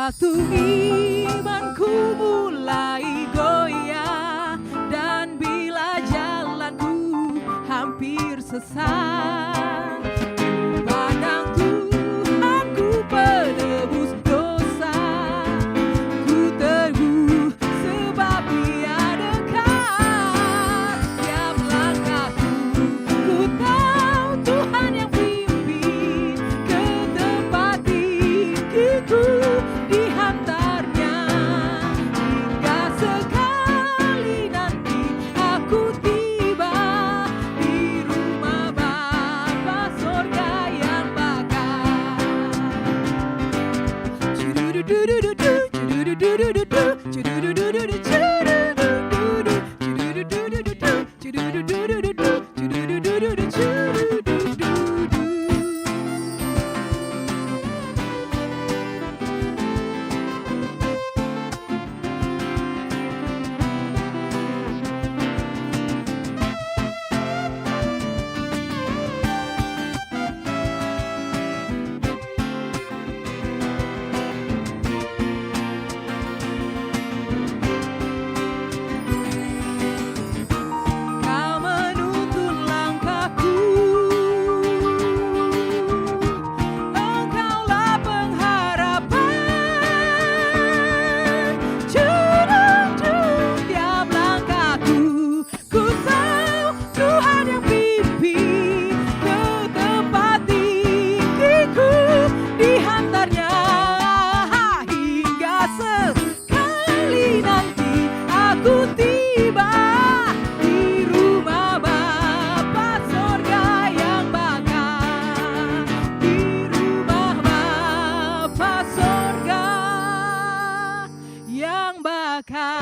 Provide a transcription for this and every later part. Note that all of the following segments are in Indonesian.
Waktu imanku mulai goyah dan bila jalanku hampir sesat, pandang Tuhanku penebus dosa, ku teguh sebab Dia dekat. Tiap langkahku ku tahu Tuhan yang pimpin ke tempat tinggiku. Dihantarnya hingga sekali nanti aku tiba di rumah Bapa sorga yang bakal. Kau menuntun langkahku, Engkaulah pengharapan. Tiap langkahku, ku tahu Tuhan yang pimpin ke tempat tinggiku. Dihantarnya hingga sekali nanti aku tiba di rumah Bapa sorga yang bakal. Di rumah Bapa sorga yang bakal.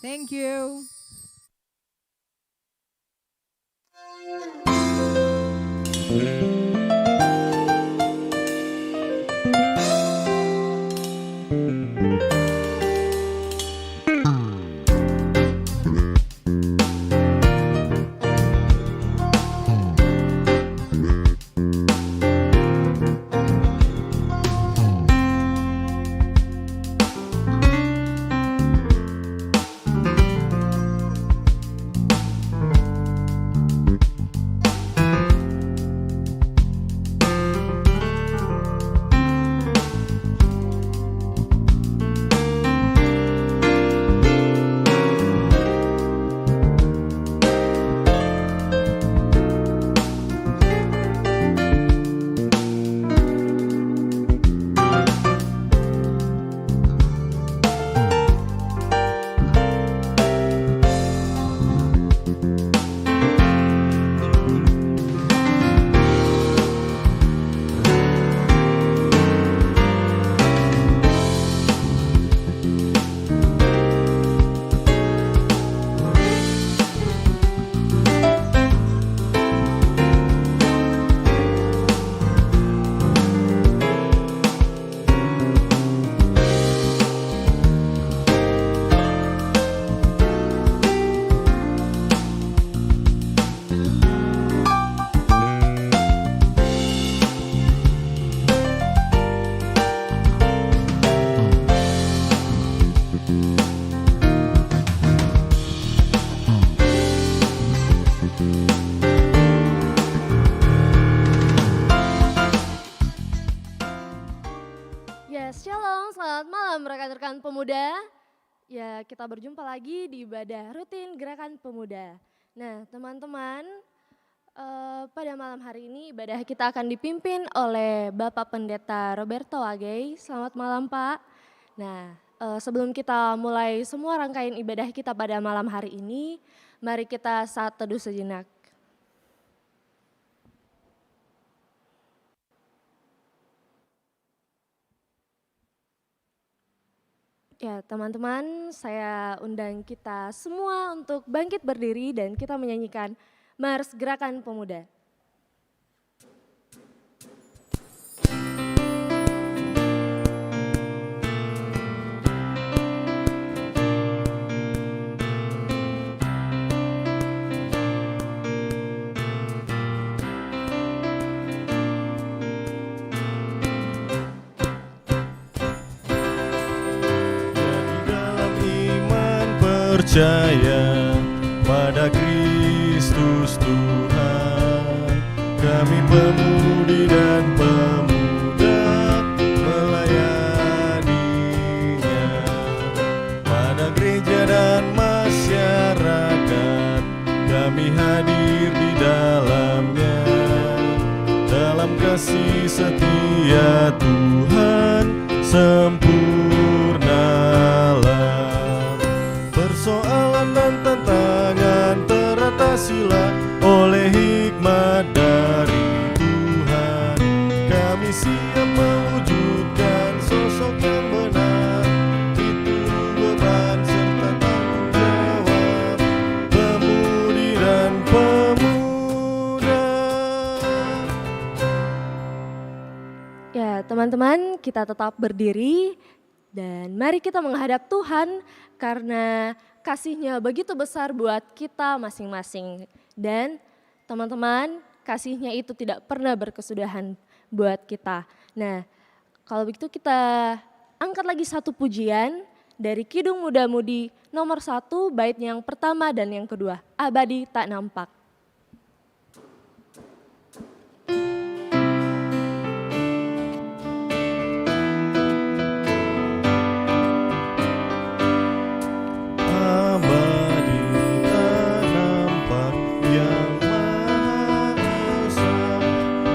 Thank you. Yes, shalom, selamat malam rekan-rekan pemuda. Ya, kita berjumpa lagi di ibadah rutin Gerakan Pemuda. Nah, teman-teman, pada malam hari ini ibadah kita akan dipimpin oleh Bapak Pendeta Roberto Wagei. Selamat malam, Pak. Nah, sebelum kita mulai semua rangkaian ibadah kita pada malam hari ini, mari kita saat teduh sejenak. Ya, teman-teman, saya undang kita semua untuk bangkit berdiri dan kita menyanyikan Mars Gerakan Pemuda. percaya pada Kristus Tuhan. Kami pemudi dan pemuda melayaninya. Pada gereja dan masyarakat kami hadir di dalamnya. Dalam kasih setia Tuhan sempurnalah. Persoalan dan tantangan teratasilah oleh hikmat dari Tuhan. Kami siap mewujudkan sosok yang benar. Itu beban serta tanggung jawab pemudi dan pemuda. Ya, teman-teman, kita tetap berdiri dan mari kita menghadap Tuhan karena kasih-Nya begitu besar buat kita masing-masing. Dan teman-teman, kasih-Nya itu tidak pernah berkesudahan buat kita. Nah, kalau begitu kita angkat lagi satu pujian dari Kidung Muda Mudi nomor 1, bait yang pertama dan yang kedua, Abadi Tak Nampak. Abadi tak nampak yang Maha Esa,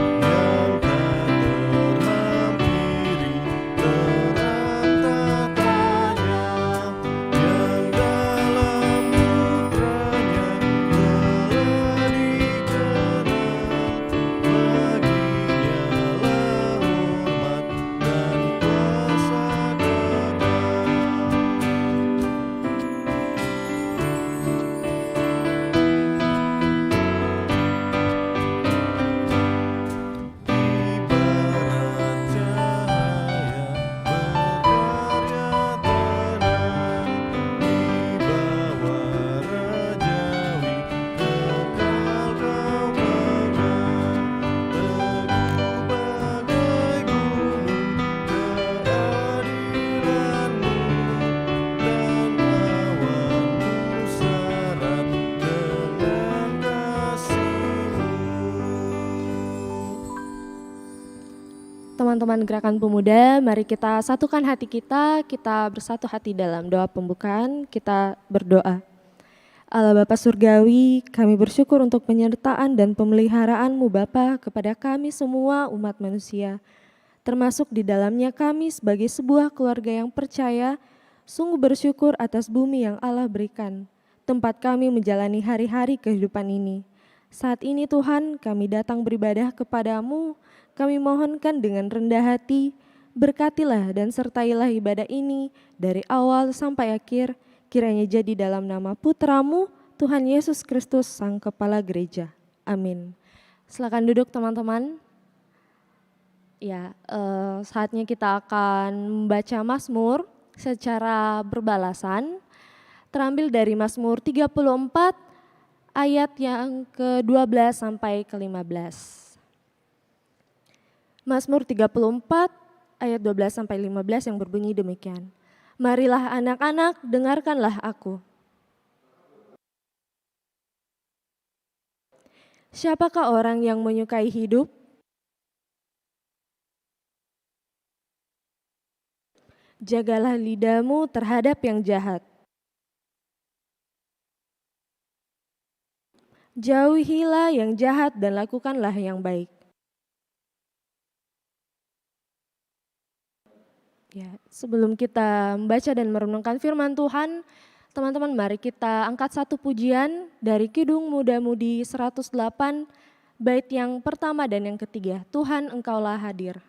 yang tak terhampiri terang tahtanya, yang dalam putranya telah dikenal. Baginya lah hormat dan kuasa kekal. Ibarat cahaya berkarya tenang di bawah rajawi, kekal kau pegang. Teguh bagai gunung keadilanmu, dan lawanmu syarat dengan kasih-Mu. Teman-teman Gerakan Pemuda, mari kita satukan hati kita bersatu hati dalam doa pembukaan, kita berdoa. Allah Bapa Surgawi, kami bersyukur untuk penyertaan dan pemeliharaan-Mu Bapa kepada kami semua umat manusia. Termasuk di dalamnya kami sebagai sebuah keluarga yang percaya, sungguh bersyukur atas bumi yang Allah berikan, tempat kami menjalani hari-hari kehidupan ini. Saat ini Tuhan, kami datang beribadah kepadamu, kami mohonkan dengan rendah hati, berkatilah dan sertailah ibadah ini dari awal sampai akhir, kiranya jadi dalam nama Putra-Mu, Tuhan Yesus Kristus, Sang Kepala Gereja. Amin. Silakan duduk teman-teman. Ya, saatnya kita akan membaca Mazmur secara berbalasan, terambil dari Mazmur 34 ayat yang ke-12 sampai ke-15. Mazmur 34 ayat 12 sampai 15 yang berbunyi demikian. Marilah anak-anak, dengarkanlah aku. Siapakah orang yang menyukai hidup? Jagalah lidahmu terhadap yang jahat. Jauhilah yang jahat dan lakukanlah yang baik. Ya, sebelum kita membaca dan merenungkan firman Tuhan, teman-teman mari kita angkat satu pujian dari Kidung Muda Mudi 108, bait yang pertama dan yang ketiga, Tuhan Engkaulah hadir.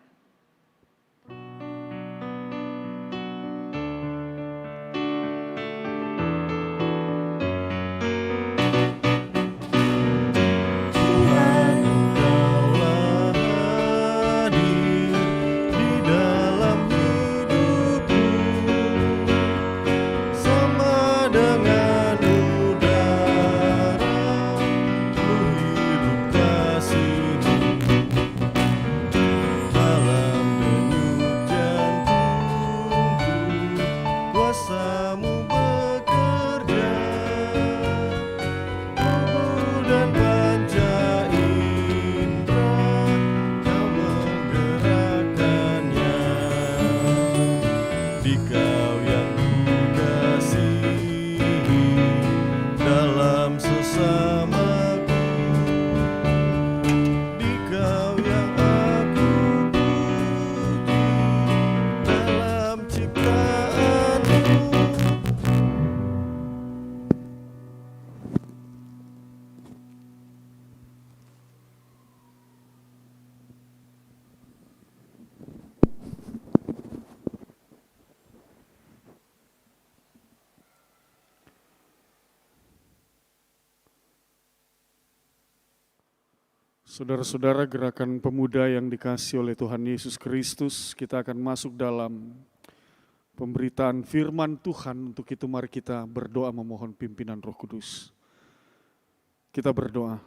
Saudara-saudara, gerakan pemuda yang dikasihi oleh Tuhan Yesus Kristus, kita akan masuk dalam pemberitaan firman Tuhan. Untuk itu mari kita berdoa memohon pimpinan Roh Kudus. Kita berdoa.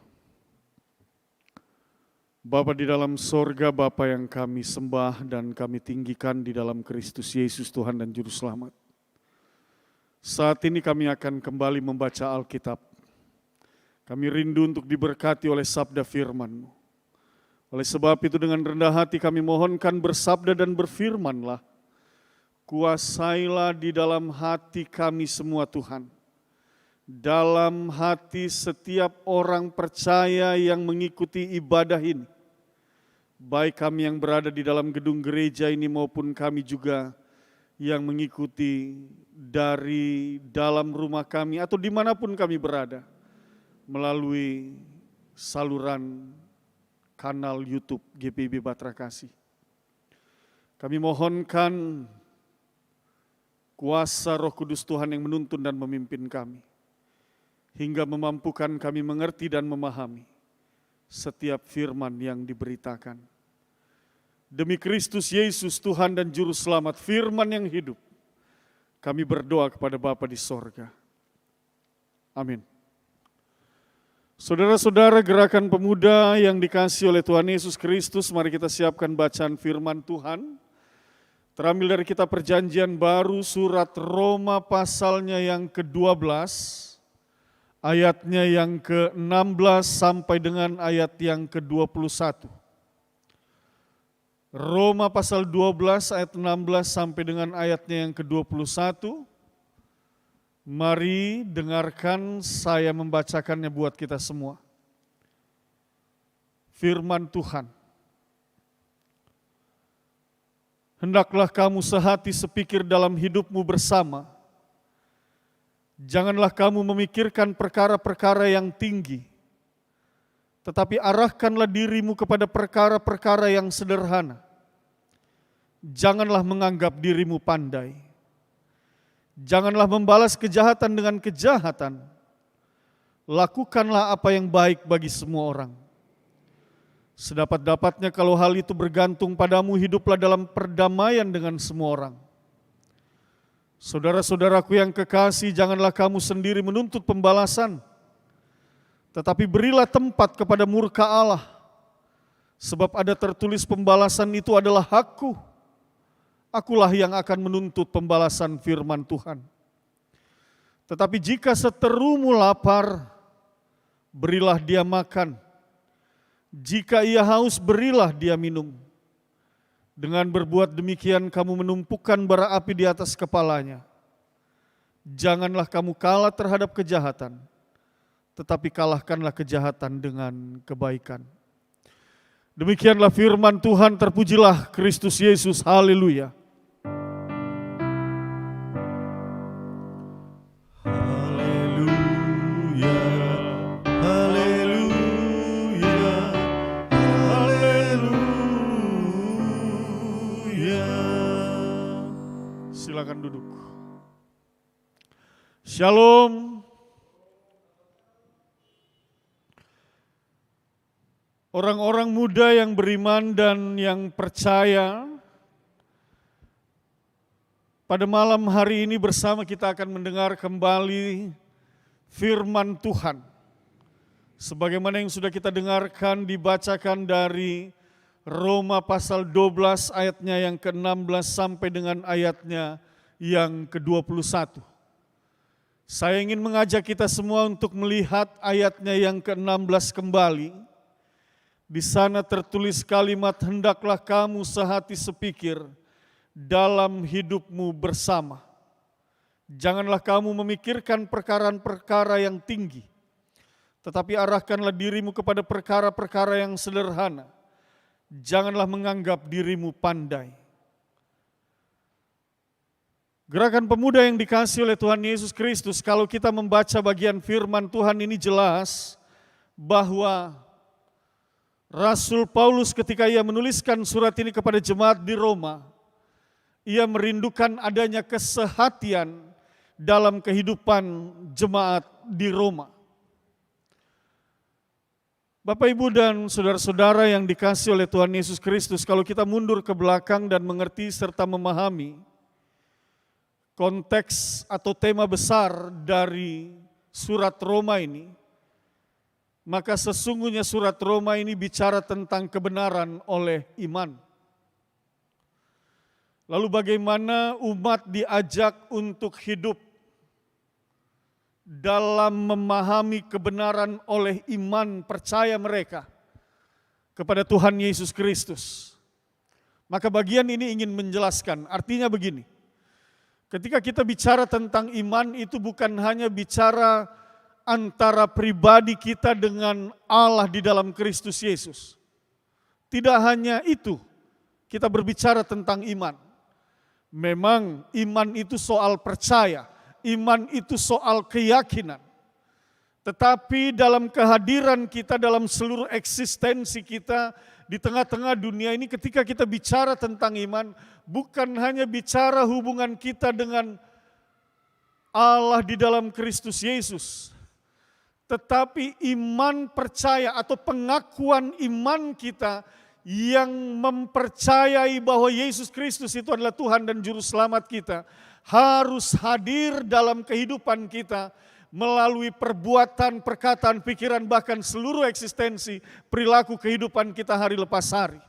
Bapa di dalam sorga, Bapa yang kami sembah dan kami tinggikan di dalam Kristus Yesus Tuhan dan Juru Selamat. Saat ini kami akan kembali membaca Alkitab. Kami rindu untuk diberkati oleh sabda firman-Mu. Oleh sebab itu dengan rendah hati kami mohonkan bersabda dan berfirmanlah. Kuasailah di dalam hati kami semua Tuhan. Dalam hati setiap orang percaya yang mengikuti ibadah ini. Baik kami yang berada di dalam gedung gereja ini maupun kami juga yang mengikuti dari dalam rumah kami atau dimanapun kami berada. Melalui saluran kanal YouTube GPIB Batra Kasih. Kami mohonkan kuasa Roh Kudus Tuhan yang menuntun dan memimpin kami. Hingga memampukan kami mengerti dan memahami setiap firman yang diberitakan. Demi Kristus Yesus Tuhan dan Juru Selamat, firman yang hidup, kami berdoa kepada Bapa di sorga. Amin. Saudara-saudara, gerakan pemuda yang dikasihi oleh Tuhan Yesus Kristus, mari kita siapkan bacaan firman Tuhan. Terambil dari kitab Perjanjian Baru, surat Roma pasalnya yang ke-12, ayatnya yang ke-16 sampai dengan ayat yang ke-21. Roma pasal 12 ayat 16 sampai dengan ayatnya yang ke-21. Mari dengarkan saya membacakannya buat kita semua. Firman Tuhan. Hendaklah kamu sehati sepikir dalam hidupmu bersama. Janganlah kamu memikirkan perkara-perkara yang tinggi, tetapi arahkanlah dirimu kepada perkara-perkara yang sederhana. Janganlah menganggap dirimu pandai. Janganlah membalas kejahatan dengan kejahatan. Lakukanlah apa yang baik bagi semua orang. Sedapat-dapatnya kalau hal itu bergantung padamu, hiduplah dalam perdamaian dengan semua orang. Saudara-saudaraku yang kekasih, janganlah kamu sendiri menuntut pembalasan, tetapi berilah tempat kepada murka Allah. Sebab ada tertulis pembalasan itu adalah hakku. Akulah yang akan menuntut pembalasan, firman Tuhan. Tetapi jika seterumu lapar, berilah dia makan. Jika ia haus, berilah dia minum. Dengan berbuat demikian kamu menumpukan bara api di atas kepalanya. Janganlah kamu kalah terhadap kejahatan, tetapi kalahkanlah kejahatan dengan kebaikan. Demikianlah firman Tuhan, terpujilah Kristus Yesus, haleluya. Haleluya, haleluya, haleluya. Silakan duduk. Shalom. Orang-orang muda yang beriman dan yang percaya, pada malam hari ini bersama kita akan mendengar kembali firman Tuhan. Sebagaimana yang sudah kita dengarkan dibacakan dari Roma pasal 12 ayatnya yang ke-16 sampai dengan ayatnya yang ke-21. Saya ingin mengajak kita semua untuk melihat ayatnya yang ke-16 kembali. Di sana tertulis kalimat, hendaklah kamu sehati sepikir dalam hidupmu bersama. Janganlah kamu memikirkan perkara-perkara yang tinggi, tetapi arahkanlah dirimu kepada perkara-perkara yang sederhana. Janganlah menganggap dirimu pandai. Gerakan pemuda yang dikasihi oleh Tuhan Yesus Kristus, kalau kita membaca bagian firman Tuhan ini jelas bahwa Rasul Paulus ketika ia menuliskan surat ini kepada jemaat di Roma, ia merindukan adanya kesehatian dalam kehidupan jemaat di Roma. Bapak, Ibu, dan saudara-saudara yang dikasihi oleh Tuhan Yesus Kristus, kalau kita mundur ke belakang dan mengerti serta memahami konteks atau tema besar dari surat Roma ini, maka sesungguhnya surat Roma ini bicara tentang kebenaran oleh iman. Lalu bagaimana umat diajak untuk hidup dalam memahami kebenaran oleh iman percaya mereka kepada Tuhan Yesus Kristus. Maka bagian ini ingin menjelaskan, artinya begini. Ketika kita bicara tentang iman itu bukan hanya bicara antara pribadi kita dengan Allah di dalam Kristus Yesus. Tidak hanya itu, kita berbicara tentang iman. Memang iman itu soal percaya. Iman itu soal keyakinan. Tetapi dalam kehadiran kita, dalam seluruh eksistensi kita di tengah-tengah dunia ini, ketika kita bicara tentang iman, bukan hanya bicara hubungan kita dengan Allah di dalam Kristus Yesus, tetapi iman percaya atau pengakuan iman kita yang mempercayai bahwa Yesus Kristus itu adalah Tuhan dan Juru Selamat kita, harus hadir dalam kehidupan kita melalui perbuatan, perkataan, pikiran, bahkan seluruh eksistensi, perilaku kehidupan kita hari lepas hari.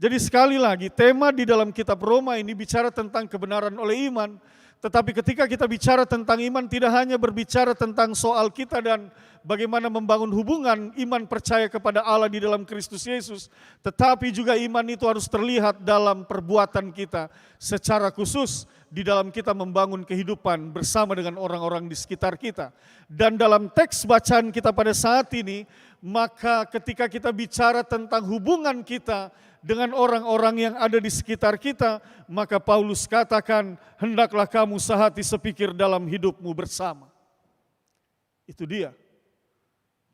Jadi sekali lagi, tema di dalam kitab Roma ini bicara tentang kebenaran oleh iman, tetapi ketika kita bicara tentang iman tidak hanya berbicara tentang soal kita dan bagaimana membangun hubungan iman percaya kepada Allah di dalam Kristus Yesus, tetapi juga iman itu harus terlihat dalam perbuatan kita, secara khusus di dalam kita membangun kehidupan bersama dengan orang-orang di sekitar kita. Dan dalam teks bacaan kita pada saat ini, maka ketika kita bicara tentang hubungan kita dengan orang-orang yang ada di sekitar kita, maka Paulus katakan, hendaklah kamu sehati sepikir dalam hidupmu bersama. Itu dia.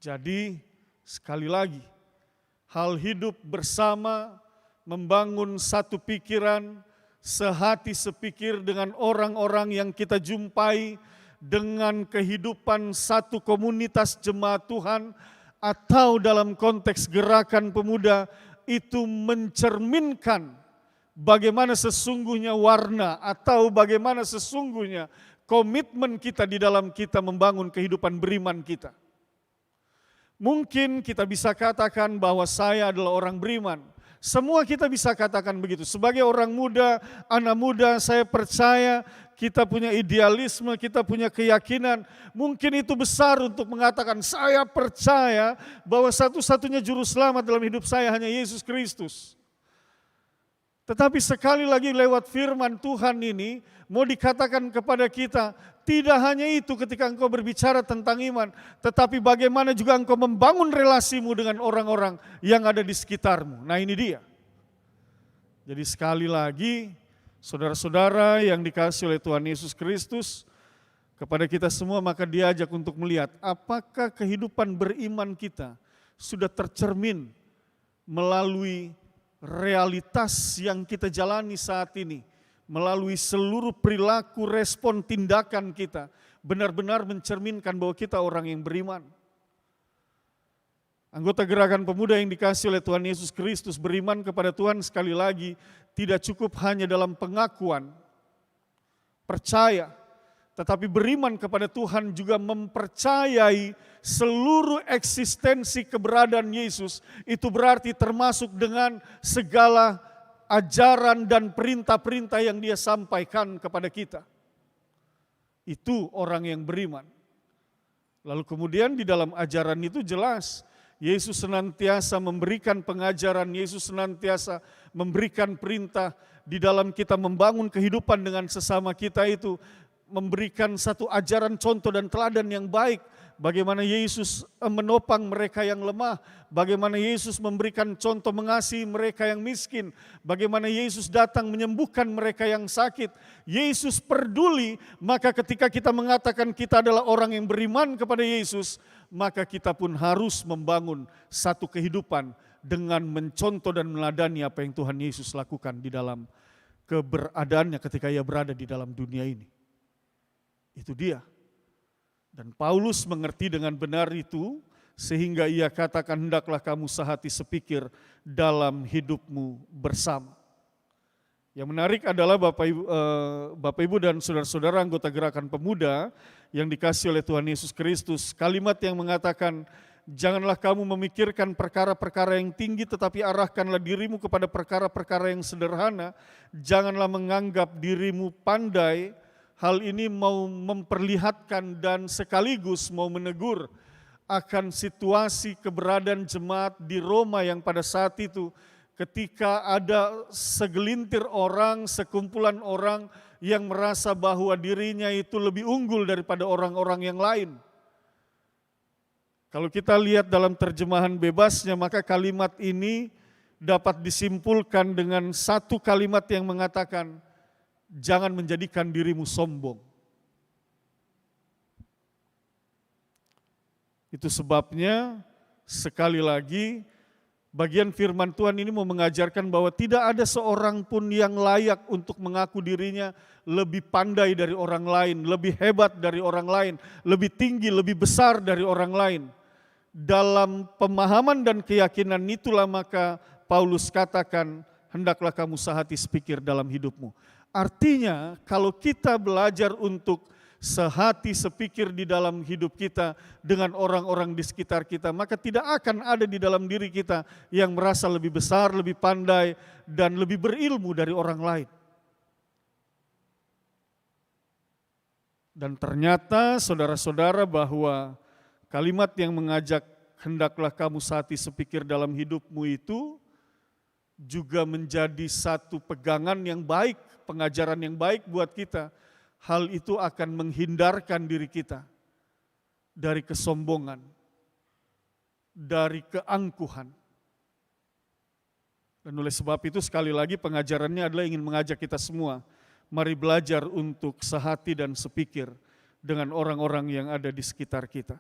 Jadi sekali lagi, hal hidup bersama, membangun satu pikiran, sehati sepikir dengan orang-orang yang kita jumpai, dengan kehidupan satu komunitas jemaat Tuhan, atau dalam konteks gerakan pemuda, itu mencerminkan bagaimana sesungguhnya warna atau bagaimana sesungguhnya komitmen kita di dalam kita membangun kehidupan beriman kita. Mungkin kita bisa katakan bahwa saya adalah orang beriman. Semua kita bisa katakan begitu. Sebagai orang muda, anak muda, saya percaya kita punya idealisme, kita punya keyakinan. Mungkin itu besar untuk mengatakan, saya percaya bahwa satu-satunya juru selamat dalam hidup saya hanya Yesus Kristus. Tetapi sekali lagi lewat firman Tuhan ini, mau dikatakan kepada kita, tidak hanya itu ketika engkau berbicara tentang iman, tetapi bagaimana juga engkau membangun relasimu dengan orang-orang yang ada di sekitarmu. Nah ini dia. Jadi sekali lagi, saudara-saudara yang dikasihi oleh Tuhan Yesus Kristus, kepada kita semua maka diajak untuk melihat apakah kehidupan beriman kita sudah tercermin melalui realitas yang kita jalani saat ini, melalui seluruh perilaku, respon, tindakan kita, benar-benar mencerminkan bahwa kita orang yang beriman. Anggota gerakan pemuda yang dikasihi oleh Tuhan Yesus Kristus, beriman kepada Tuhan sekali lagi tidak cukup hanya dalam pengakuan, percaya, tetapi beriman kepada Tuhan juga mempercayai seluruh eksistensi keberadaan Yesus. Itu berarti termasuk dengan segala ajaran dan perintah-perintah yang dia sampaikan kepada kita. Itu orang yang beriman. Lalu kemudian di dalam ajaran itu jelas, Yesus senantiasa memberikan pengajaran, Yesus senantiasa memberikan perintah di dalam kita membangun kehidupan dengan sesama kita itu, memberikan satu ajaran, contoh dan teladan yang baik. Bagaimana Yesus menopang mereka yang lemah, bagaimana Yesus memberikan contoh mengasihi mereka yang miskin, bagaimana Yesus datang menyembuhkan mereka yang sakit. Yesus peduli, maka ketika kita mengatakan kita adalah orang yang beriman kepada Yesus, maka kita pun harus membangun satu kehidupan dengan mencontoh dan meneladani apa yang Tuhan Yesus lakukan di dalam keberadaannya ketika ia berada di dalam dunia ini. Itu dia. Dan Paulus mengerti dengan benar itu, sehingga ia katakan hendaklah kamu sehati sepikir dalam hidupmu bersama. Yang menarik adalah Bapak Ibu dan saudara-saudara anggota Gerakan Pemuda yang dikasihi oleh Tuhan Yesus Kristus, kalimat yang mengatakan janganlah kamu memikirkan perkara-perkara yang tinggi, tetapi arahkanlah dirimu kepada perkara-perkara yang sederhana. Janganlah menganggap dirimu pandai. Hal ini mau memperlihatkan dan sekaligus mau menegur akan situasi keberadaan jemaat di Roma yang pada saat itu ketika ada segelintir orang, sekumpulan orang yang merasa bahwa dirinya itu lebih unggul daripada orang-orang yang lain. Kalau kita lihat dalam terjemahan bebasnya, maka kalimat ini dapat disimpulkan dengan satu kalimat yang mengatakan, jangan menjadikan dirimu sombong. Itu sebabnya sekali lagi bagian firman Tuhan ini mau mengajarkan bahwa tidak ada seorang pun yang layak untuk mengaku dirinya lebih pandai dari orang lain, lebih hebat dari orang lain, lebih tinggi, lebih besar dari orang lain. Dalam pemahaman dan keyakinan itulah maka Paulus katakan, hendaklah kamu sehati sepikir dalam hidupmu. Artinya kalau kita belajar untuk sehati sepikir di dalam hidup kita dengan orang-orang di sekitar kita, maka tidak akan ada di dalam diri kita yang merasa lebih besar, lebih pandai, dan lebih berilmu dari orang lain. Dan ternyata saudara-saudara bahwa kalimat yang mengajak hendaklah kamu sehati sepikir dalam hidupmu itu juga menjadi satu pegangan yang baik, pengajaran yang baik buat kita. Hal itu akan menghindarkan diri kita dari kesombongan, dari keangkuhan. Dan oleh sebab itu sekali lagi pengajarannya adalah ingin mengajak kita semua, mari belajar untuk sehati dan sepikir dengan orang-orang yang ada di sekitar kita.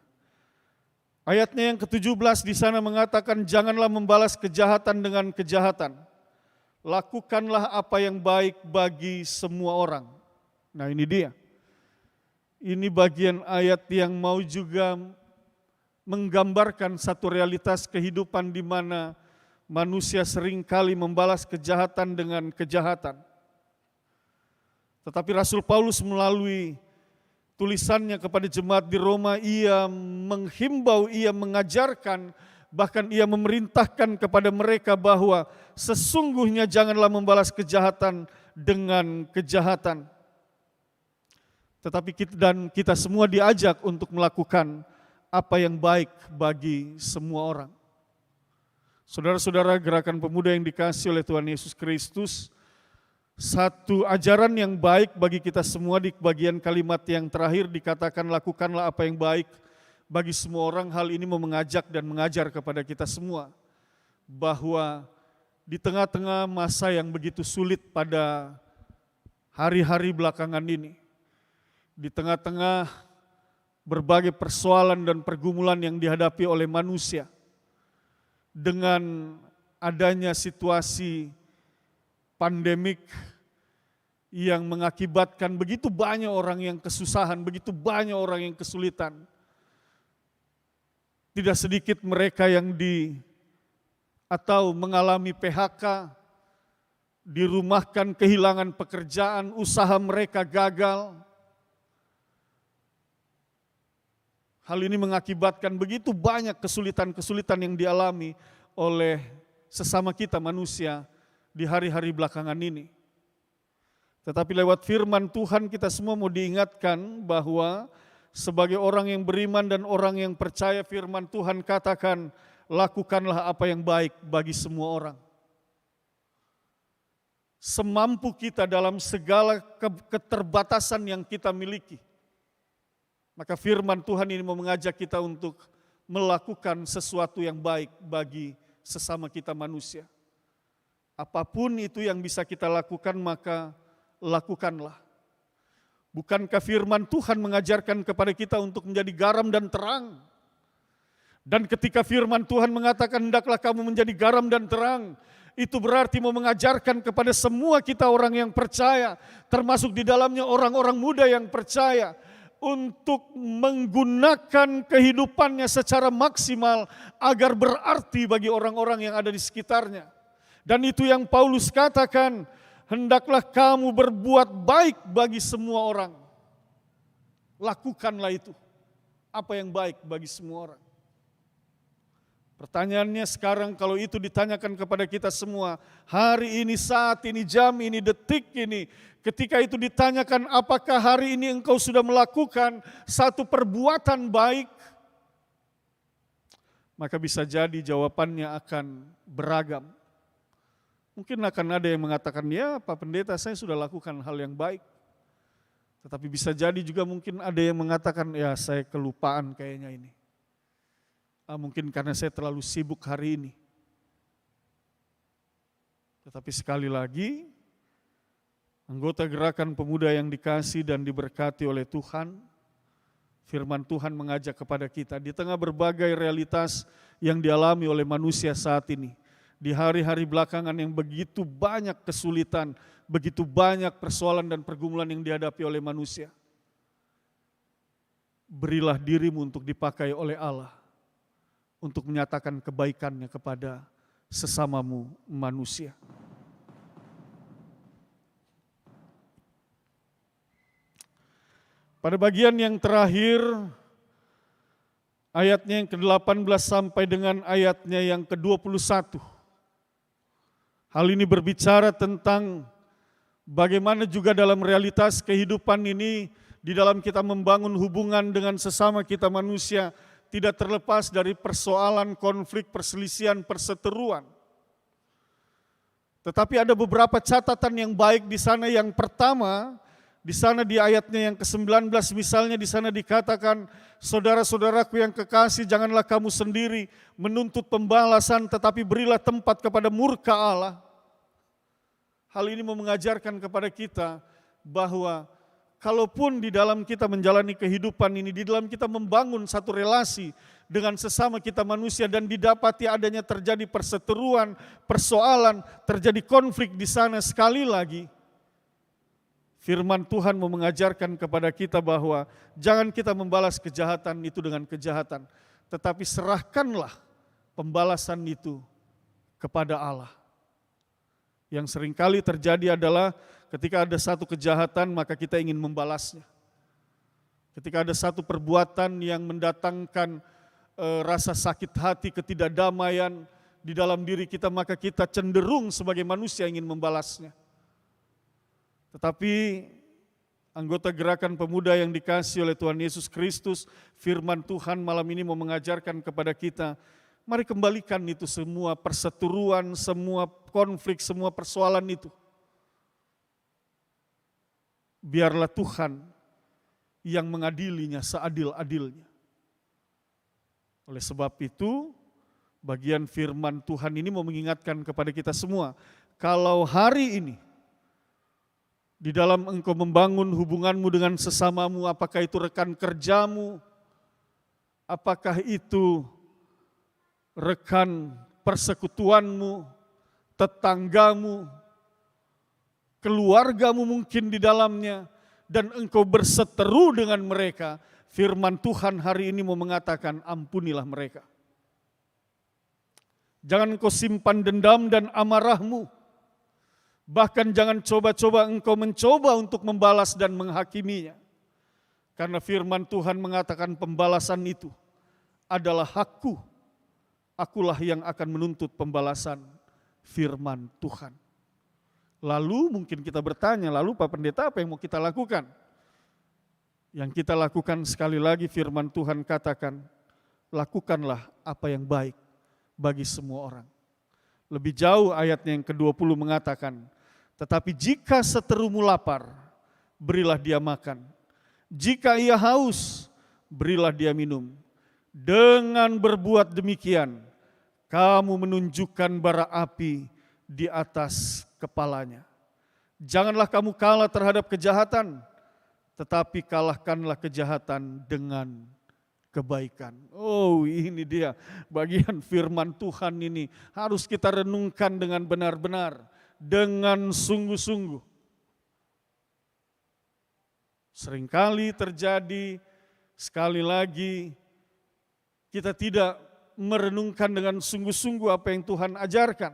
Ayatnya yang ke-17 di sana mengatakan, janganlah membalas kejahatan dengan kejahatan. Lakukanlah apa yang baik bagi semua orang. Nah ini dia. Ini bagian ayat yang mau juga menggambarkan satu realitas kehidupan di mana manusia seringkali membalas kejahatan dengan kejahatan. Tetapi Rasul Paulus melalui tulisannya kepada jemaat di Roma, ia menghimbau, ia mengajarkan, bahkan ia memerintahkan kepada mereka bahwa sesungguhnya janganlah membalas kejahatan dengan kejahatan. Tetapi kita semua diajak untuk melakukan apa yang baik bagi semua orang. Saudara-saudara Gerakan Pemuda yang dikasihi oleh Tuhan Yesus Kristus, satu ajaran yang baik bagi kita semua di bagian kalimat yang terakhir dikatakan lakukanlah apa yang baik bagi semua orang. Hal ini mau mengajak dan mengajar kepada kita semua bahwa di tengah-tengah masa yang begitu sulit pada hari-hari belakangan ini, di tengah-tengah berbagai persoalan dan pergumulan yang dihadapi oleh manusia, dengan adanya situasi pandemik yang mengakibatkan begitu banyak orang yang kesusahan, begitu banyak orang yang kesulitan. Tidak sedikit mereka yang atau mengalami PHK, dirumahkan, kehilangan pekerjaan, usaha mereka gagal. Hal ini mengakibatkan begitu banyak kesulitan-kesulitan yang dialami oleh sesama kita manusia di hari-hari belakangan ini. Tetapi lewat firman Tuhan kita semua mau diingatkan bahwa sebagai orang yang beriman dan orang yang percaya, firman Tuhan katakan, lakukanlah apa yang baik bagi semua orang. Semampu kita dalam segala keterbatasan yang kita miliki. Maka firman Tuhan ini mau mengajak kita untuk melakukan sesuatu yang baik bagi sesama kita manusia. Apapun itu yang bisa kita lakukan, maka lakukanlah. Bukankah firman Tuhan mengajarkan kepada kita untuk menjadi garam dan terang? Dan ketika firman Tuhan mengatakan hendaklah kamu menjadi garam dan terang, itu berarti mau mengajarkan kepada semua kita orang yang percaya, termasuk di dalamnya orang-orang muda yang percaya, untuk menggunakan kehidupannya secara maksimal agar berarti bagi orang-orang yang ada di sekitarnya. Dan itu yang Paulus katakan, hendaklah kamu berbuat baik bagi semua orang. Lakukanlah itu, apa yang baik bagi semua orang. Pertanyaannya sekarang kalau itu ditanyakan kepada kita semua, hari ini, saat ini, jam ini, detik ini, ketika itu ditanyakan apakah hari ini engkau sudah melakukan satu perbuatan baik, maka bisa jadi jawabannya akan beragam. Mungkin akan ada yang mengatakan, ya Pak Pendeta saya sudah lakukan hal yang baik. Tetapi bisa jadi juga mungkin ada yang mengatakan, ya saya kelupaan kayaknya ini. Mungkin karena saya terlalu sibuk hari ini. Tetapi sekali lagi, anggota gerakan pemuda yang dikasih dan diberkati oleh Tuhan, firman Tuhan mengajak kepada kita di tengah berbagai realitas yang dialami oleh manusia saat ini. Di hari-hari belakangan yang begitu banyak kesulitan, begitu banyak persoalan dan pergumulan yang dihadapi oleh manusia. Berilah dirimu untuk dipakai oleh Allah untuk menyatakan kebaikannya kepada sesamamu manusia. Pada bagian yang terakhir, ayatnya yang ke-18 sampai dengan ayatnya yang ke-21. Hal ini berbicara tentang bagaimana juga dalam realitas kehidupan ini, di dalam kita membangun hubungan dengan sesama kita manusia, tidak terlepas dari persoalan, konflik, perselisihan, perseteruan. Tetapi ada beberapa catatan yang baik di sana. Yang pertama, di sana di ayatnya yang ke-19 misalnya di sana dikatakan, saudara-saudaraku yang kekasih, janganlah kamu sendiri menuntut pembalasan, tetapi berilah tempat kepada murka Allah. Hal ini mau mengajarkan kepada kita bahwa kalaupun di dalam kita menjalani kehidupan ini, di dalam kita membangun satu relasi dengan sesama kita manusia dan didapati adanya terjadi perseteruan, persoalan, terjadi konflik di sana, sekali lagi firman Tuhan mau mengajarkan kepada kita bahwa jangan kita membalas kejahatan itu dengan kejahatan, tetapi serahkanlah pembalasan itu kepada Allah. Yang seringkali terjadi adalah ketika ada satu kejahatan maka kita ingin membalasnya. Ketika ada satu perbuatan yang mendatangkan rasa sakit hati, ketidakdamaian di dalam diri kita, maka kita cenderung sebagai manusia ingin membalasnya. Tetapi anggota gerakan pemuda yang dikasih oleh Tuhan Yesus Kristus, firman Tuhan malam ini mau mengajarkan kepada kita, mari kembalikan itu semua perseteruan, semua konflik, semua persoalan itu. Biarlah Tuhan yang mengadilinya seadil-adilnya. Oleh sebab itu, bagian firman Tuhan ini mau mengingatkan kepada kita semua, kalau hari ini di dalam engkau membangun hubunganmu dengan sesamamu, apakah itu rekan kerjamu, apakah itu rekan persekutuanmu, tetanggamu, keluargamu mungkin di dalamnya, dan engkau berseteru dengan mereka, firman Tuhan hari ini mau mengatakan, ampunilah mereka. Jangan engkau simpan dendam dan amarahmu. Bahkan jangan coba-coba engkau mencoba untuk membalas dan menghakiminya. Karena firman Tuhan mengatakan pembalasan itu adalah hakku. Akulah yang akan menuntut pembalasan, firman Tuhan. Lalu mungkin kita bertanya, lalu Pak Pendeta apa yang mau kita lakukan? Yang kita lakukan sekali lagi firman Tuhan katakan, lakukanlah apa yang baik bagi semua orang. Lebih jauh ayatnya yang ke-20 mengatakan, tetapi jika seterumu lapar, berilah dia makan. Jika ia haus, berilah dia minum. Dengan berbuat demikian, kamu menunjukkan bara api di atas kepalanya. Janganlah kamu kalah terhadap kejahatan, tetapi kalahkanlah kejahatan dengan kebaikan. Oh, ini dia bagian firman Tuhan ini harus kita renungkan dengan benar-benar, dengan sungguh-sungguh. Seringkali terjadi, sekali lagi, kita tidak merenungkan dengan sungguh-sungguh apa yang Tuhan ajarkan.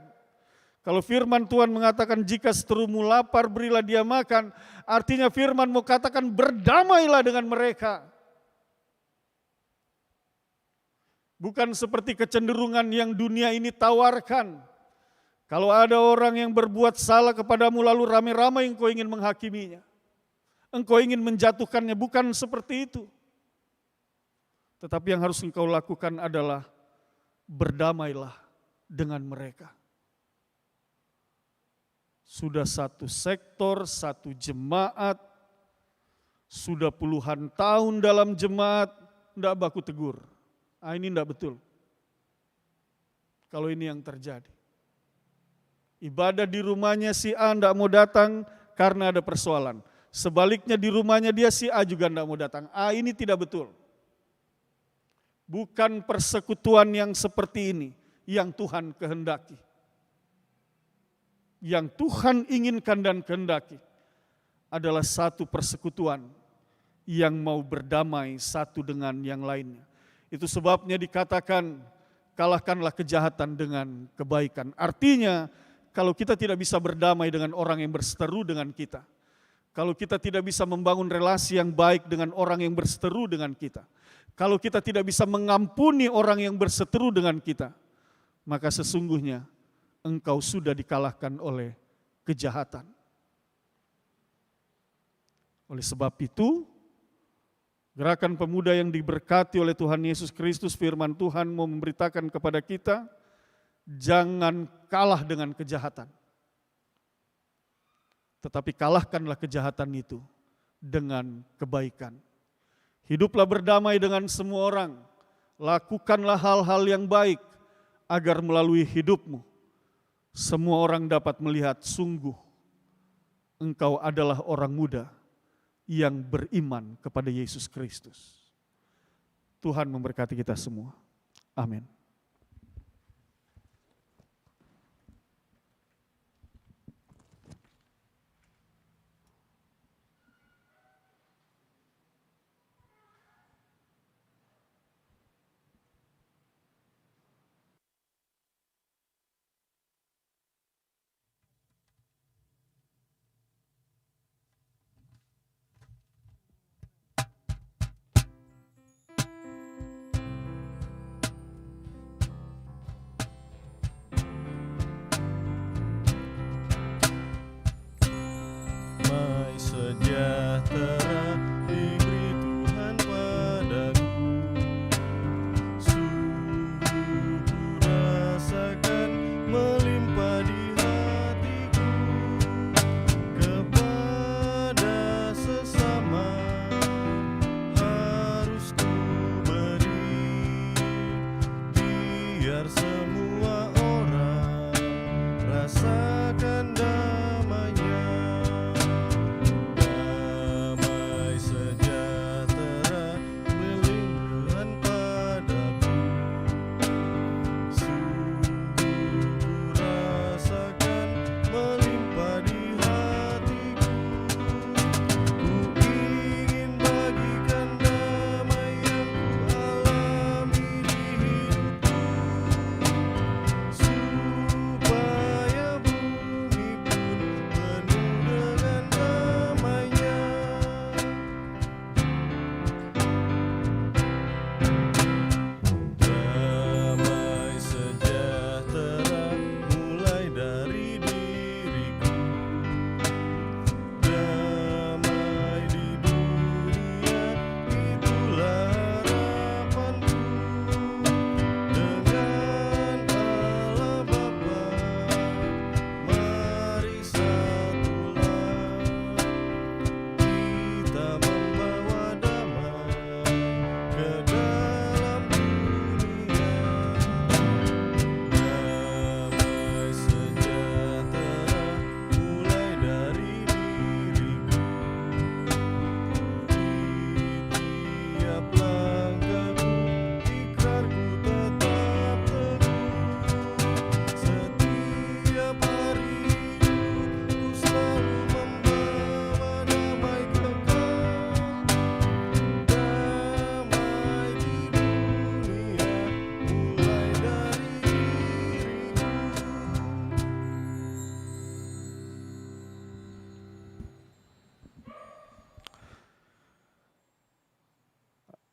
Kalau firman Tuhan mengatakan jika seterumu lapar berilah dia makan, artinya firman mau katakan berdamailah dengan mereka. Bukan seperti kecenderungan yang dunia ini tawarkan. Kalau ada orang yang berbuat salah kepadamu lalu ramai-ramai engkau ingin menghakiminya. Engkau ingin menjatuhkannya, bukan seperti itu. Tetapi yang harus engkau lakukan adalah berdamailah dengan mereka. Sudah satu sektor, satu jemaat, sudah puluhan tahun dalam jemaat, tidak baku tegur. Ini tidak betul. Kalau ini yang terjadi. Ibadah di rumahnya si A tidak mau datang karena ada persoalan. Sebaliknya di rumahnya dia si A juga tidak mau datang. Ini tidak betul. Bukan persekutuan yang seperti ini yang Tuhan kehendaki. Yang Tuhan inginkan dan kehendaki adalah satu persekutuan yang mau berdamai satu dengan yang lainnya. Itu sebabnya dikatakan kalahkanlah kejahatan dengan kebaikan. Artinya kalau kita tidak bisa berdamai dengan orang yang berseteru dengan kita, kalau kita tidak bisa membangun relasi yang baik dengan orang yang berseteru dengan kita, kalau kita tidak bisa mengampuni orang yang berseteru dengan kita, maka sesungguhnya engkau sudah dikalahkan oleh kejahatan. Oleh sebab itu, gerakan pemuda yang diberkati oleh Tuhan Yesus Kristus, firman Tuhan mau memberitakan kepada kita, jangan kalah dengan kejahatan. Tetapi kalahkanlah kejahatan itu dengan kebaikan. Hiduplah berdamai dengan semua orang. Lakukanlah hal-hal yang baik agar melalui hidupmu semua orang dapat melihat sungguh engkau adalah orang muda yang beriman kepada Yesus Kristus. Tuhan memberkati kita semua. Amin.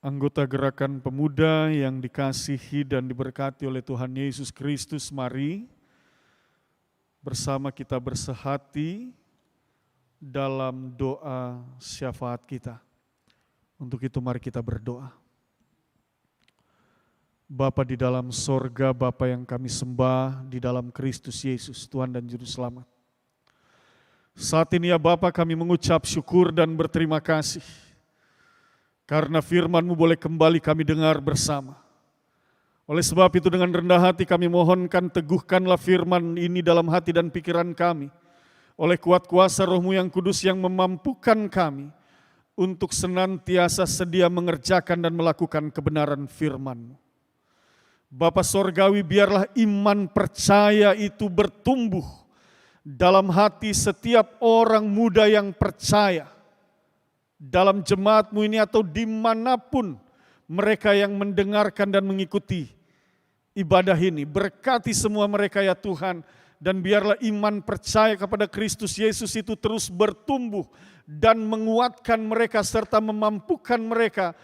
Anggota gerakan pemuda yang dikasihi dan diberkati oleh Tuhan Yesus Kristus, mari bersama kita bersehati dalam doa syafaat kita. Untuk itu mari kita berdoa. Bapa di dalam sorga, Bapa yang kami sembah di dalam Kristus Yesus, Tuhan dan Juru Selamat. Saat ini ya Bapa, kami mengucap syukur dan berterima kasih karena firman-Mu boleh kembali kami dengar bersama. Oleh sebab itu dengan rendah hati kami mohonkan, teguhkanlah firman ini dalam hati dan pikiran kami. Oleh kuat kuasa Roh-Mu yang kudus yang memampukan kami untuk senantiasa sedia mengerjakan dan melakukan kebenaran firman-Mu. Bapa Sorgawi, biarlah iman percaya itu bertumbuh dalam hati setiap orang muda yang percaya. Dalam jemaat-Mu ini atau dimanapun mereka yang mendengarkan dan mengikuti ibadah ini. Berkati semua mereka ya Tuhan, dan biarlah iman percaya kepada Kristus Yesus itu terus bertumbuh dan menguatkan mereka serta memampukan mereka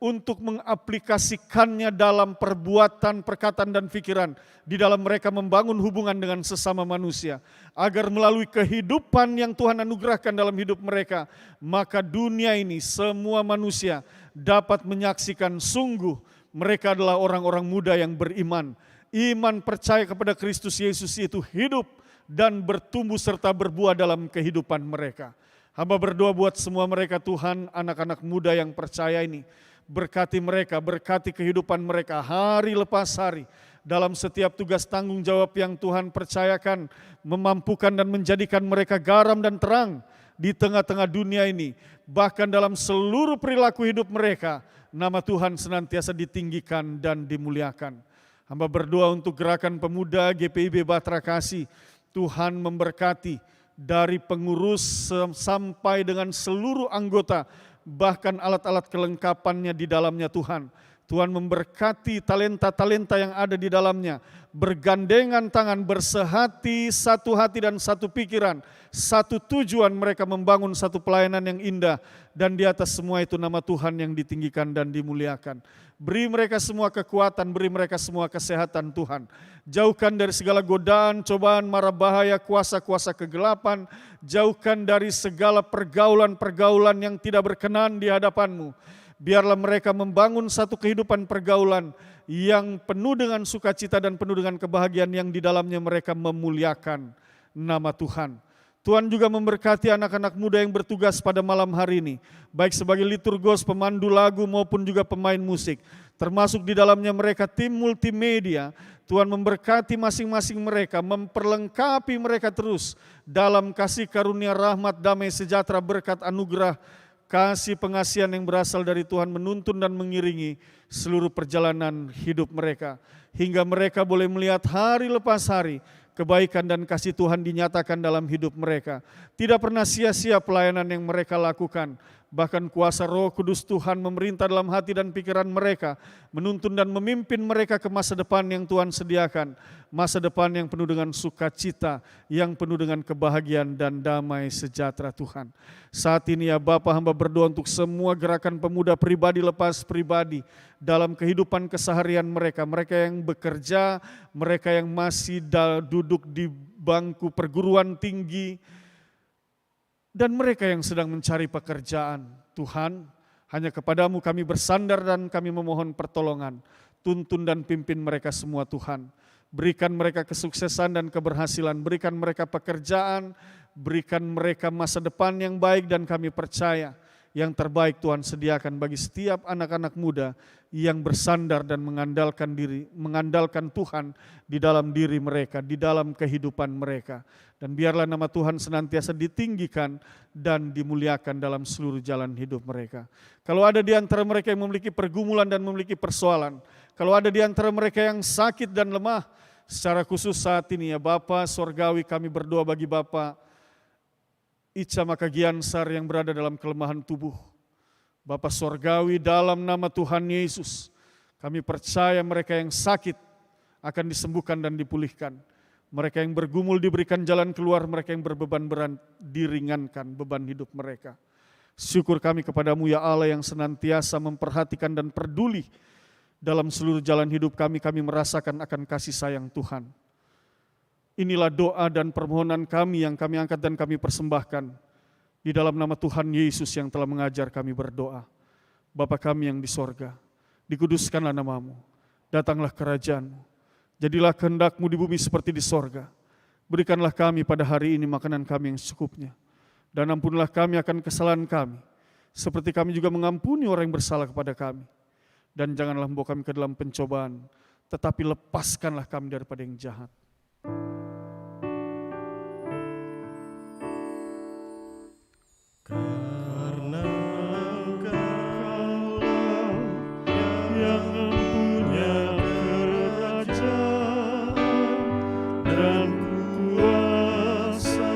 untuk mengaplikasikannya dalam perbuatan, perkataan, dan pikiran. Di dalam mereka membangun hubungan dengan sesama manusia. Agar melalui kehidupan yang Tuhan anugerahkan dalam hidup mereka, maka dunia ini, semua manusia dapat menyaksikan sungguh mereka adalah orang-orang muda yang beriman. Iman percaya kepada Kristus Yesus itu hidup dan bertumbuh serta berbuah dalam kehidupan mereka. Hamba berdoa buat semua mereka Tuhan, anak-anak muda yang percaya ini. Berkati mereka, berkati kehidupan mereka hari lepas hari dalam setiap tugas tanggung jawab yang Tuhan percayakan, memampukan dan menjadikan mereka garam dan terang di tengah-tengah dunia ini. Bahkan dalam seluruh perilaku hidup mereka, nama Tuhan senantiasa ditinggikan dan dimuliakan. Hamba berdoa untuk gerakan pemuda GPIB Batra Kasih, Tuhan memberkati dari pengurus sampai dengan seluruh anggota, bahkan alat-alat kelengkapannya di dalamnya Tuhan. Tuhan memberkati talenta-talenta yang ada di dalamnya, bergandengan tangan, bersehati, satu hati dan satu pikiran, satu tujuan mereka membangun satu pelayanan yang indah, dan di atas semua itu nama Tuhan yang ditinggikan dan dimuliakan. Beri mereka semua kekuatan, beri mereka semua kesehatan Tuhan. Jauhkan dari segala godaan, cobaan, mara bahaya, kuasa-kuasa kegelapan. Jauhkan dari segala pergaulan-pergaulan yang tidak berkenan di hadapan-Mu. Biarlah mereka membangun satu kehidupan pergaulan yang penuh dengan sukacita dan penuh dengan kebahagiaan yang di dalamnya mereka memuliakan nama Tuhan. Tuhan juga memberkati anak-anak muda yang bertugas pada malam hari ini, baik sebagai liturgos, pemandu lagu maupun juga pemain musik. Termasuk di dalamnya mereka tim multimedia. Tuhan memberkati masing-masing mereka, memperlengkapi mereka terus dalam kasih karunia rahmat, damai sejahtera, berkat anugerah, kasih pengasihan yang berasal dari Tuhan menuntun dan mengiringi seluruh perjalanan hidup mereka. Hingga mereka boleh melihat hari lepas hari kebaikan dan kasih Tuhan dinyatakan dalam hidup mereka. Tidak pernah sia-sia pelayanan yang mereka lakukan. Bahkan kuasa Roh Kudus Tuhan memerintah dalam hati dan pikiran mereka, menuntun dan memimpin mereka ke masa depan yang Tuhan sediakan. Masa depan yang penuh dengan sukacita, yang penuh dengan kebahagiaan dan damai sejahtera Tuhan. Saat ini ya Bapa, hamba berdoa untuk semua gerakan pemuda pribadi lepas pribadi dalam kehidupan keseharian mereka. Mereka yang bekerja, mereka yang masih duduk di bangku perguruan tinggi, dan mereka yang sedang mencari pekerjaan. Tuhan, hanya kepadamu kami bersandar dan kami memohon pertolongan. Tuntun dan pimpin mereka semua Tuhan. Berikan mereka kesuksesan dan keberhasilan. Berikan mereka pekerjaan, berikan mereka masa depan yang baik, dan kami percaya yang terbaik Tuhan sediakan bagi setiap anak-anak muda yang bersandar dan mengandalkan Tuhan di dalam diri mereka, di dalam kehidupan mereka. Dan biarlah nama Tuhan senantiasa ditinggikan dan dimuliakan dalam seluruh jalan hidup mereka. Kalau ada di antara mereka yang memiliki pergumulan dan memiliki persoalan, kalau ada di antara mereka yang sakit dan lemah, secara khusus saat ini ya Bapa Sorgawi, kami berdoa bagi Bapak Ica Makagiansar yang berada dalam kelemahan tubuh. Bapa Sorgawi, dalam nama Tuhan Yesus, kami percaya mereka yang sakit akan disembuhkan dan dipulihkan. Mereka yang bergumul diberikan jalan keluar, mereka yang berbeban berat diringankan beban hidup mereka. Syukur kami kepadamu ya Allah yang senantiasa memperhatikan dan peduli dalam seluruh jalan hidup kami merasakan akan kasih sayang Tuhan. Inilah doa dan permohonan kami yang kami angkat dan kami persembahkan di dalam nama Tuhan Yesus yang telah mengajar kami berdoa. Bapa kami yang di sorga, dikuduskanlah namamu, datanglah kerajaan-Mu, jadilah kehendak-Mu di bumi seperti di sorga. Berikanlah kami pada hari ini makanan kami yang secukupnya, dan ampunilah kami akan kesalahan kami, seperti kami juga mengampuni orang yang bersalah kepada kami. Dan janganlah membawa kami ke dalam pencobaan, tetapi lepaskanlah kami daripada yang jahat. Karena Engkaulah yang punya kerajaan dan kuasa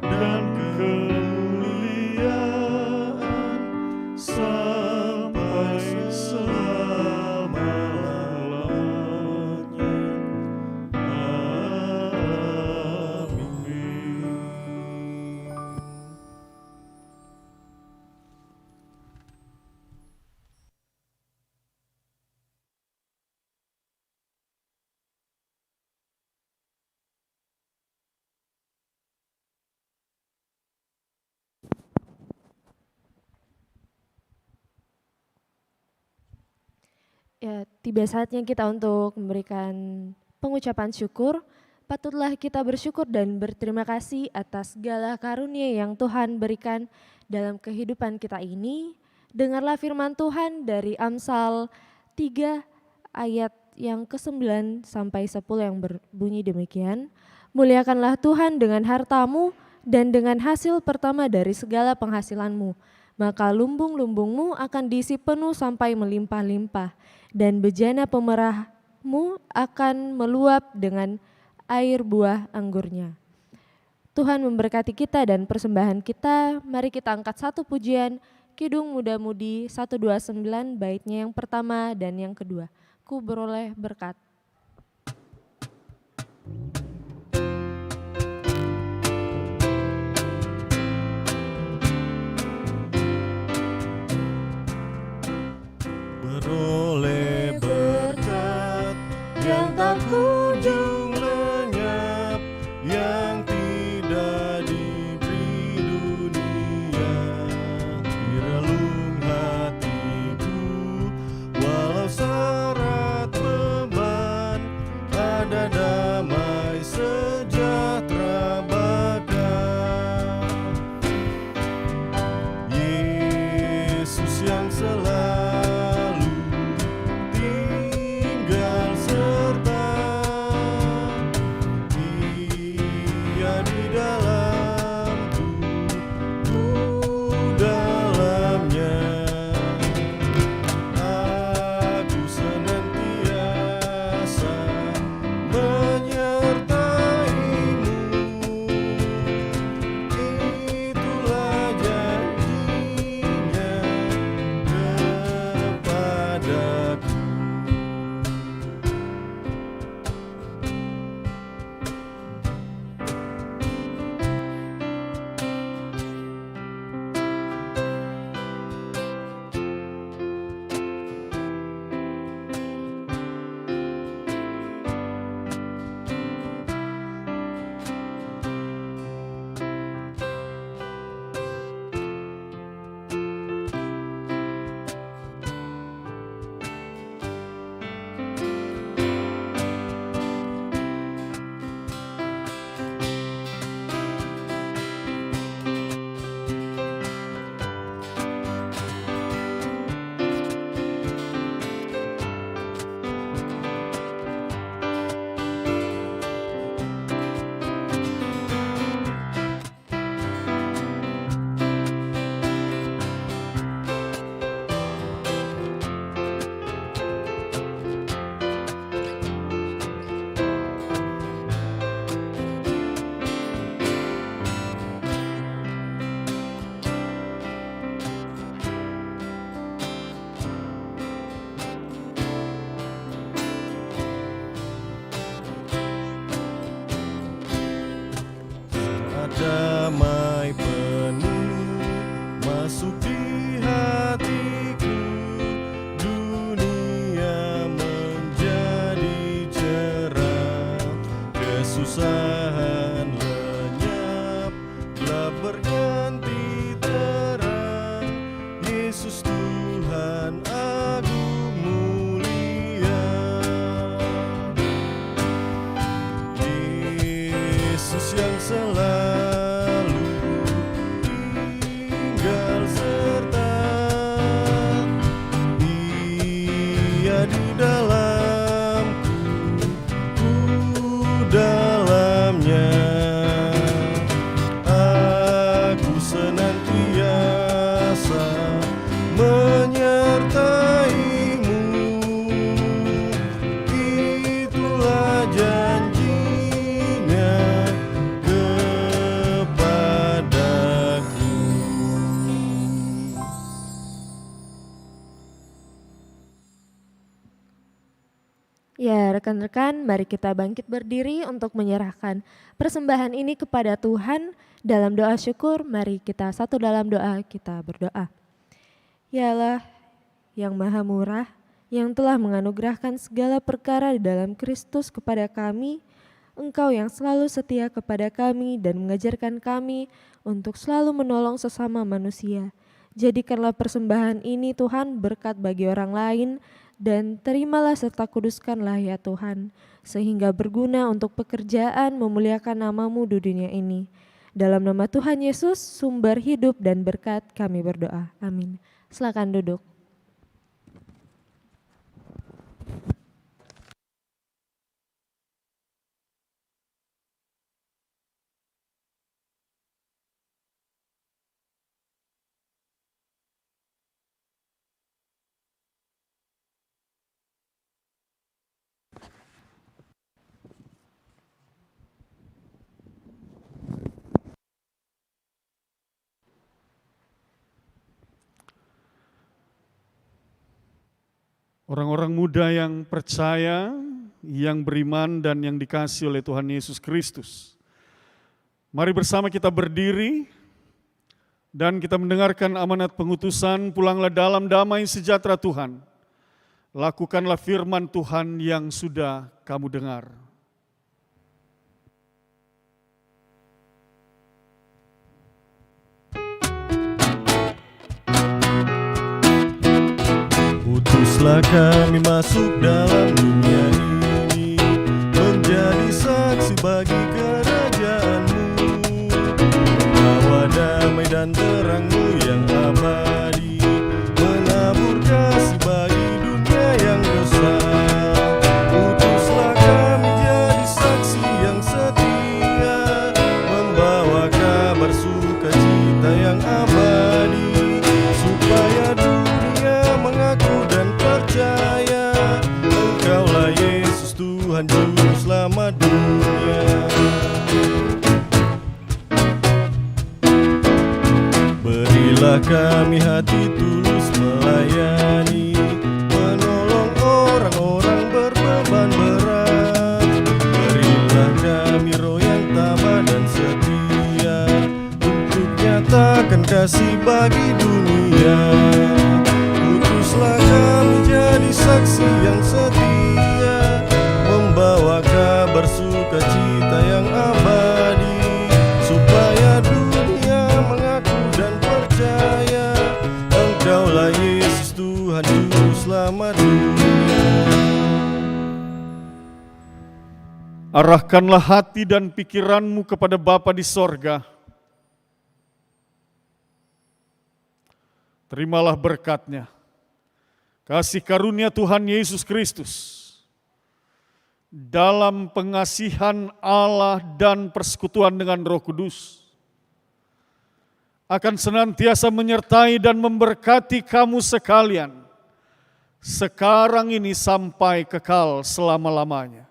dan kemuliaan sampai selama-lamanya. Amin. Ya, tiba saatnya kita untuk memberikan pengucapan syukur. Patutlah kita bersyukur dan berterima kasih atas segala karunia yang Tuhan berikan dalam kehidupan kita ini. Dengarlah firman Tuhan dari Amsal 3 ayat yang ke-9 sampai 10 yang berbunyi demikian. Muliakanlah Tuhan dengan hartamu dan dengan hasil pertama dari segala penghasilanmu. Maka lumbung-lumbungmu akan diisi penuh sampai melimpah-limpah, dan bejana pemerahmu akan meluap dengan air buah anggurnya. Tuhan memberkati kita dan persembahan kita. Mari kita angkat satu pujian, Kidung Muda-Mudi 129, baitnya yang pertama dan yang kedua. Ku beroleh berkat. Beroleh berkat yang tak kunjung lenyap, yang tidak diberi dunia. Di relung hatiku, walau syarat beban, ada damai sejahtera bakal. Yesus yang selalu tinggal serta, Dia di dalamku, ku dalamnya. Aku senantiasa menyertai-Mu, itulah janjinya kepadaku. Saat damai penuh masuk kegelapan lenyap, gelap berganti terang. Yesus Tuhan agung mulia. Yesus yang selalu tinggal serta Dia di dalamku, ku dalamnya. Aku senantiasa menyertaimu, itulah janjinya kepadaku. Ya, rekan-rekan, mari kita bangkit berdiri untuk menyerahkan persembahan ini kepada Tuhan. Dalam doa syukur, mari kita satu dalam doa, kita berdoa. Ya Allah yang maha murah, yang telah menganugerahkan segala perkara di dalam Kristus kepada kami, Engkau yang selalu setia kepada kami dan mengajarkan kami untuk selalu menolong sesama manusia. Jadikanlah persembahan ini Tuhan berkat bagi orang lain, dan terimalah serta kuduskanlah ya Tuhan, sehingga berguna untuk pekerjaan memuliakan nama-Mu di dunia ini. Dalam nama Tuhan Yesus, sumber hidup dan berkat, kami berdoa. Amin. Silakan duduk. Orang-orang muda yang percaya, yang beriman dan yang dikasihi oleh Tuhan Yesus Kristus. Mari bersama kita berdiri dan kita mendengarkan amanat pengutusan, pulanglah dalam damai sejahtera Tuhan. Lakukanlah firman Tuhan yang sudah kamu dengar. Utuslah kami masuk dalam dunia ini, menjadi saksi bagi kerajaan-Mu, bawa damai dan terang-Mu yang abadi, menabur kasih bagi dunia yang resah. Utuslah kami jadi saksi yang setia, membawa kabar sukacita yang abadi, supaya dunia mengaku dan percaya Engkaulah Yesus Tuhan Juru Selamat dunia. Berilah kami hati tulus melayani, menolong orang-orang berbeban berat. Berilah kami roh yang tabah dan setia, untuk nyatakan kasih bagi dunia. Utuslah kami jadi saksi yang setia, membawa kabar sukacita yang abadi, supaya dunia mengaku dan percaya Engkaulah Yesus Tuhan Juru Selamat dunia. Arahkanlah hati dan pikiranmu kepada Bapa di sorga. Terimalah berkat-Nya. Kasih karunia Tuhan Yesus Kristus, dalam pengasihan Allah dan persekutuan dengan Roh Kudus, akan senantiasa menyertai dan memberkati kamu sekalian, sekarang ini sampai kekal selama-lamanya.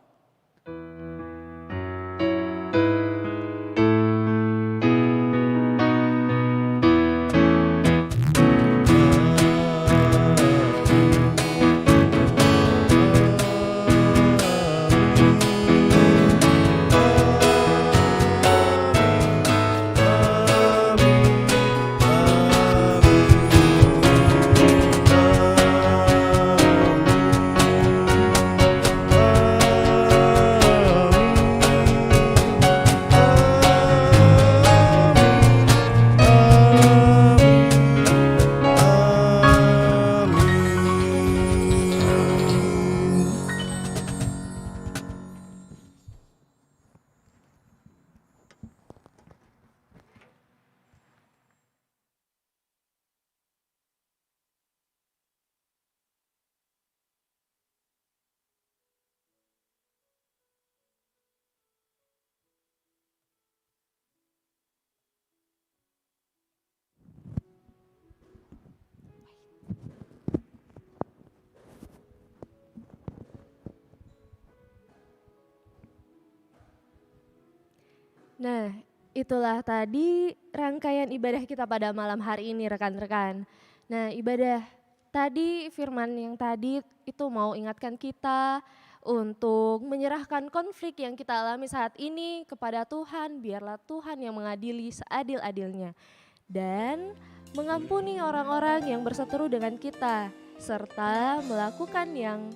Nah, itulah tadi rangkaian ibadah kita pada malam hari ini rekan-rekan. Nah, ibadah tadi, firman yang tadi itu mau ingatkan kita untuk menyerahkan konflik yang kita alami saat ini kepada Tuhan, biarlah Tuhan yang mengadili seadil-adilnya. Dan mengampuni orang-orang yang berseteru dengan kita, serta melakukan yang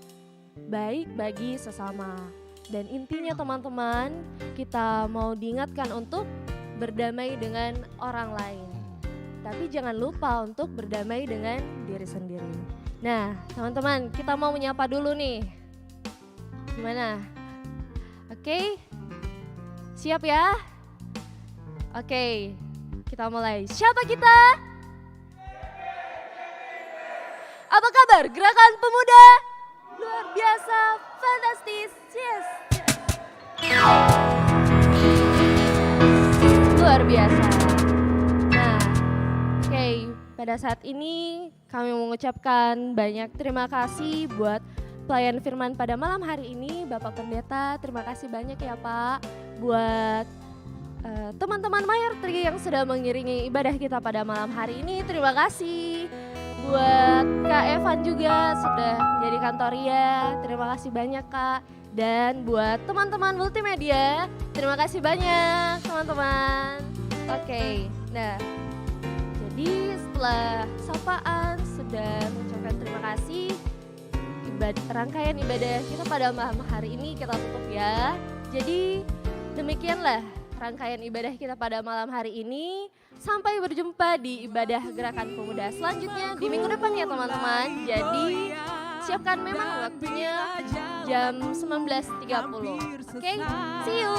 baik bagi sesama. Dan intinya teman-teman, kita mau diingatkan untuk berdamai dengan orang lain. Tapi jangan lupa untuk berdamai dengan diri sendiri. Nah, teman-teman, kita mau menyapa dulu nih. Gimana? Oke? Siap ya? Oke, kita mulai. Siapa kita? Apa kabar Gerakan Pemuda? Luar biasa, fantastis, yes. Luar biasa. Nah, oke, pada saat ini kami mengucapkan banyak terima kasih buat pelayan firman pada malam hari ini, Bapak Pendeta. Terima kasih banyak ya Pak, buat teman-teman Mayor Tri yang sudah mengiringi ibadah kita pada malam hari ini. Terima kasih. Buat Kak Evan juga sudah menjadi kantoria, terima kasih banyak Kak. Dan buat teman-teman multimedia, terima kasih banyak teman-teman. Oke, nah jadi setelah sapaan sudah mengucapkan terima kasih, rangkaian ibadah kita pada malam hari ini kita tutup ya. Jadi demikianlah rangkaian ibadah kita pada malam hari ini. Sampai berjumpa di ibadah Gerakan Pemuda selanjutnya di minggu depan ya teman-teman. Jadi siapkan memang waktunya jam 19.30. Oke, see you.